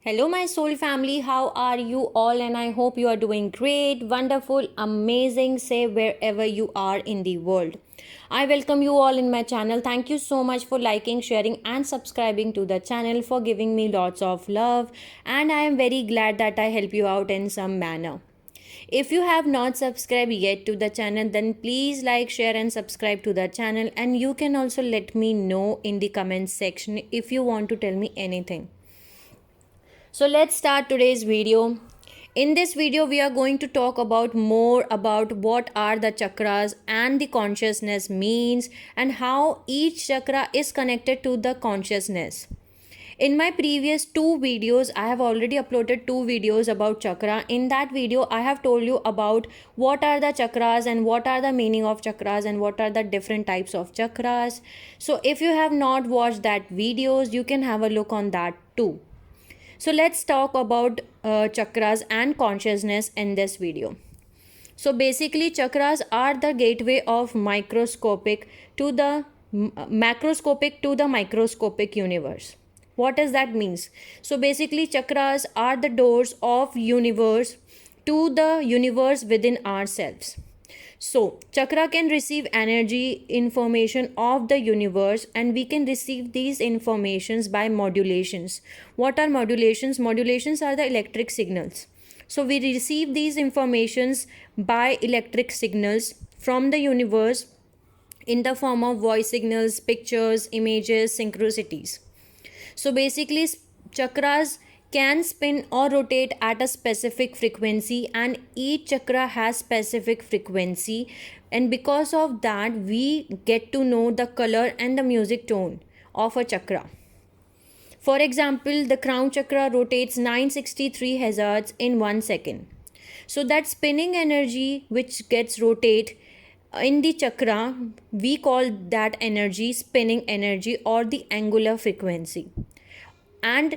Hello, my soul family. How are you all? And I hope you are doing great, wonderful, amazing, safe wherever you are in the world. I welcome you all in my channel. Thank you so much for liking, sharing, and subscribing to the channel, for giving me lots of love. And I am very glad that I help you out in some manner. If you have not subscribed yet to the channel, then please like, share, and subscribe to the channel. And you can also let me know in the comments section if you want to tell me anything. So let's start today's video. In this video, we are going to talk about more about what are the chakras and the consciousness means and how each chakra is connected to the consciousness. In my previous two videos, I have already uploaded two videos about chakra. In that video, I have told you about what are the chakras and what are the meaning of chakras and what are the different types of chakras. So if you have not watched that videos, you can have a look on that too. So let's talk about chakras and consciousness in this video. So basically, chakras are the gateway of microscopic to the macroscopic to the microscopic universe. What does that means? So basically, chakras are the doors of universe to the universe within ourselves. So, chakra can receive energy information of the universe, and we can receive these informations by modulations. What are modulations? Modulations are the electric signals. So, we receive these informations by electric signals from the universe in the form of voice signals, pictures, images, synchronicities. So, basically, chakras can spin or rotate at a specific frequency, and each chakra has specific frequency, and because of that we get to know the color and the music tone of a chakra. For example, the crown chakra rotates 963 Hz in 1 second. So that spinning energy which gets rotate in the chakra, we call that energy spinning energy or the angular frequency. And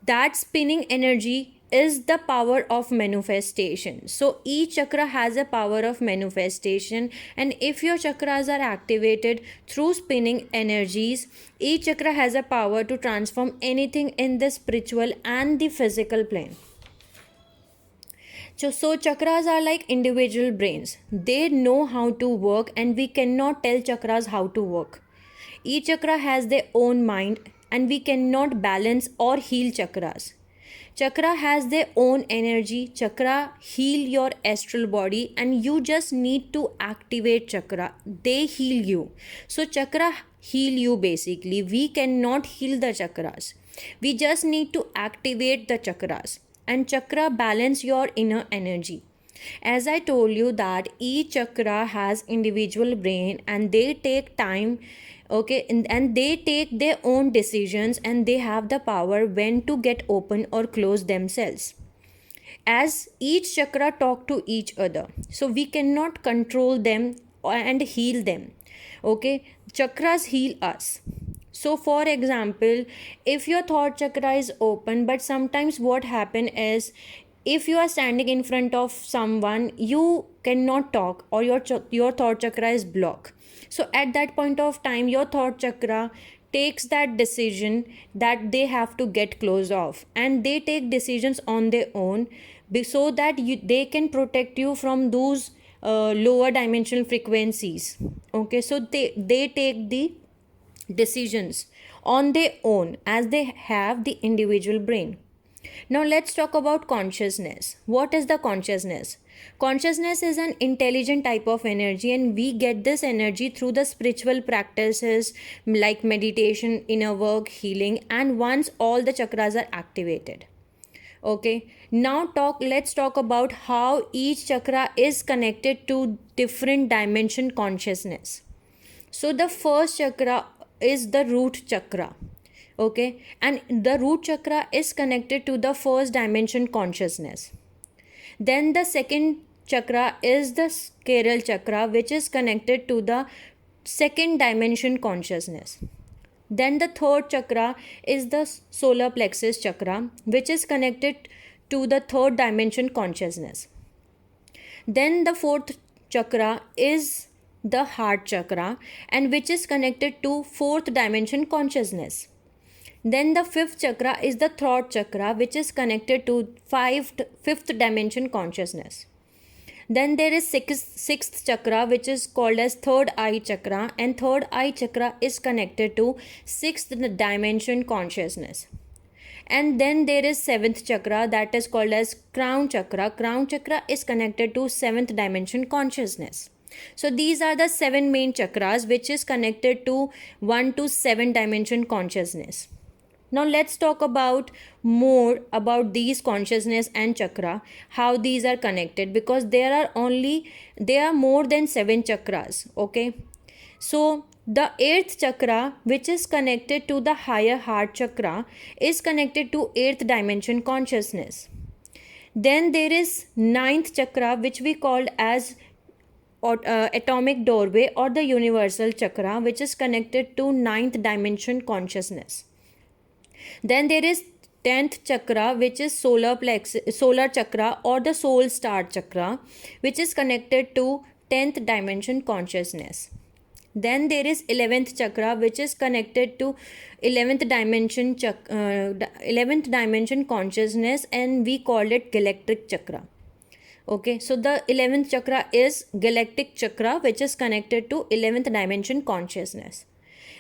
that spinning energy is the power of manifestation. So each chakra has a power of manifestation, and if your chakras are activated through spinning energies, each chakra has a power to transform anything in the spiritual and the physical plane. So chakras are like individual brains. They know how to work, and we cannot tell chakras how to work. Each chakra has their own mind, and we cannot balance or heal chakras. Chakra has their own energy. Chakra heal your astral body, and you just need to activate chakra. They heal you. So chakra heal you basically. We cannot heal the chakras. We just need to activate the chakras, and chakra balance your inner energy. As I told you that each chakra has individual brain, and they take time, okay, and they take their own decisions, and they have the power when to get open or close themselves, as each chakra talk to each other. So we cannot control them and heal them. Okay, chakras heal us. So for example, if your thought chakra is open, but sometimes what happen is, if you are standing in front of someone, you cannot talk, or your thought chakra is blocked. So at that point of time, your thought chakra takes that decision that they have to get closed off, and they take decisions on their own, so that they can protect you from those lower dimensional frequencies. Okay, so they take the decisions on their own, as they have the individual brain. Now let's talk about consciousness. What is the consciousness? Consciousness is an intelligent type of energy, and we get this energy through the spiritual practices like meditation, inner work, healing, and once all the chakras are activated. Okay, now let's talk about how each chakra is connected to different dimension consciousness. So the first chakra is the root chakra. Okay, and the root chakra is connected to the first dimension consciousness. Then the second chakra is the sacral chakra, which is connected to the second dimension consciousness. Then the third chakra is the solar plexus chakra, which is connected to the third dimension consciousness. Then the fourth chakra is the heart chakra, and which is connected to fourth dimension consciousness. Then the fifth chakra is the throat chakra, which is connected to fifth dimension consciousness. Then there is sixth chakra, which is called as third eye chakra, and third eye chakra is connected to sixth dimension consciousness. And then there is seventh chakra, that is called as crown chakra. Crown chakra is connected to seventh dimension consciousness. So these are the seven main chakras which is connected to 1 to 7 dimension consciousness. Now let's talk about more about these consciousness and chakra, how these are connected, because there are more than 7 chakras. Okay, so the eighth chakra, which is connected to the higher heart chakra, is connected to eighth dimension consciousness. Then there is ninth chakra, which we called as atomic doorway or the universal chakra, which is connected to ninth dimension consciousness. Then there is 10th chakra, which is solar chakra or the soul star chakra, which is connected to 10th dimension consciousness. Then there is 11th chakra, which is connected to 11th dimension consciousness, and we call it galactic chakra. Okay, so the 11th chakra is galactic chakra, which is connected to 11th dimension consciousness.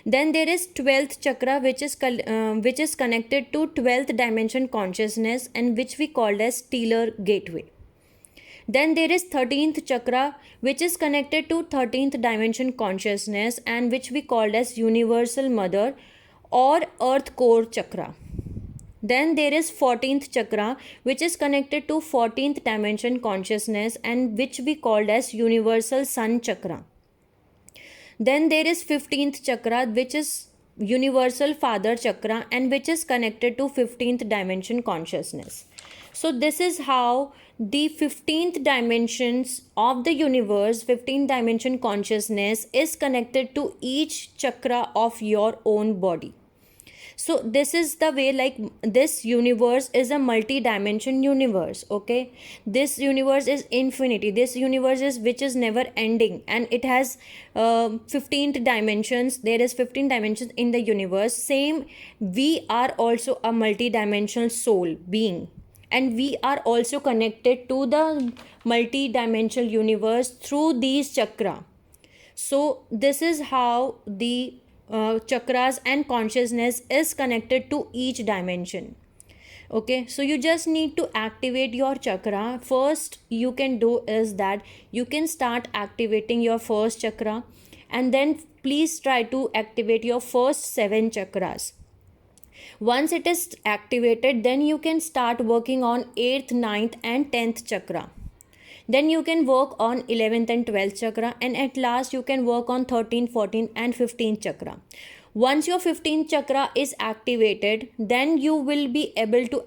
Then there is 12th chakra, which is connected to 12th dimension consciousness, and which we called as stellar gateway. Then there is 13th chakra, which is connected to 13th dimension consciousness, and which we called as universal mother or earth core chakra. Then there is 14th chakra, which is connected to 14th dimension consciousness, and which we called as universal sun chakra. Then there is 15th chakra, which is universal father chakra, and which is connected to 15th dimension consciousness. So this is how the 15th dimensions of the universe, 15th dimension consciousness, is connected to each chakra of your own body. So this is the way, like, this universe is a multi-dimension universe. Okay, this universe is infinity. This universe is which is never ending, and it has 15 dimensions. There is 15 dimensions in the universe. Same, we are also a multi-dimensional soul being, and we are also connected to the multi-dimensional universe through these chakra. So this is how the chakras and consciousness is connected to each dimension. Okay, so you just need to activate your chakra. First you can do is that you can start activating your first chakra, and then please try to activate your first 7 chakras. Once it is activated, then you can start working on 8th, 9th and 10th chakra. Then you can work on 11th and 12th chakra, and at last you can work on 13th, 14th and 15th chakra. Once your 15th chakra is activated, then you will be able to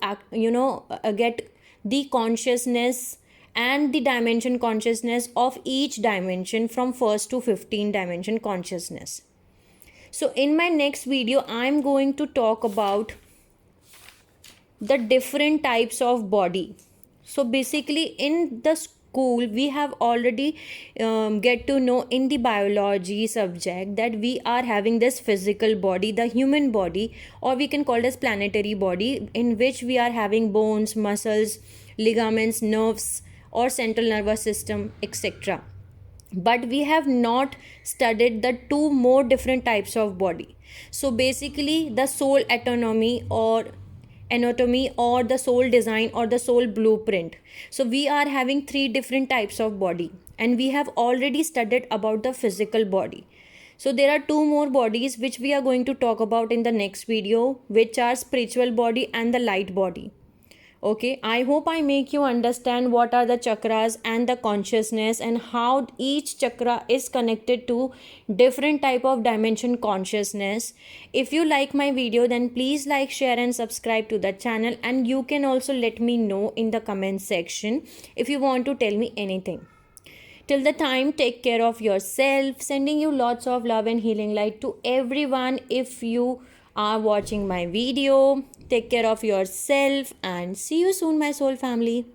get the consciousness and the dimension consciousness of each dimension from 1st to 15th dimension consciousness. So in my next video, I am going to talk about the different types of body. So basically in the school we have already get to know in the biology subject that we are having this physical body, the human body, or we can call it as planetary body, in which we are having bones, muscles, ligaments, nerves or central nervous system, etc. But we have not studied the 2 more different types of body. So basically the soul anatomy or the soul design or the soul blueprint. So we are having 3 different types of body, and we have already studied about the physical body. So there are 2 more bodies which we are going to talk about in the next video, which are spiritual body and the light body. Okay, I hope I make you understand what are the chakras and the consciousness, and how each chakra is connected to different type of dimension consciousness. If you like my video, then please like, share and subscribe to the channel, and you can also let me know in the comment section if you want to tell me anything. Till the time, take care of yourself. Sending you lots of love and healing light to everyone. If you are watching my video, take care of yourself, and see you soon, my soul family.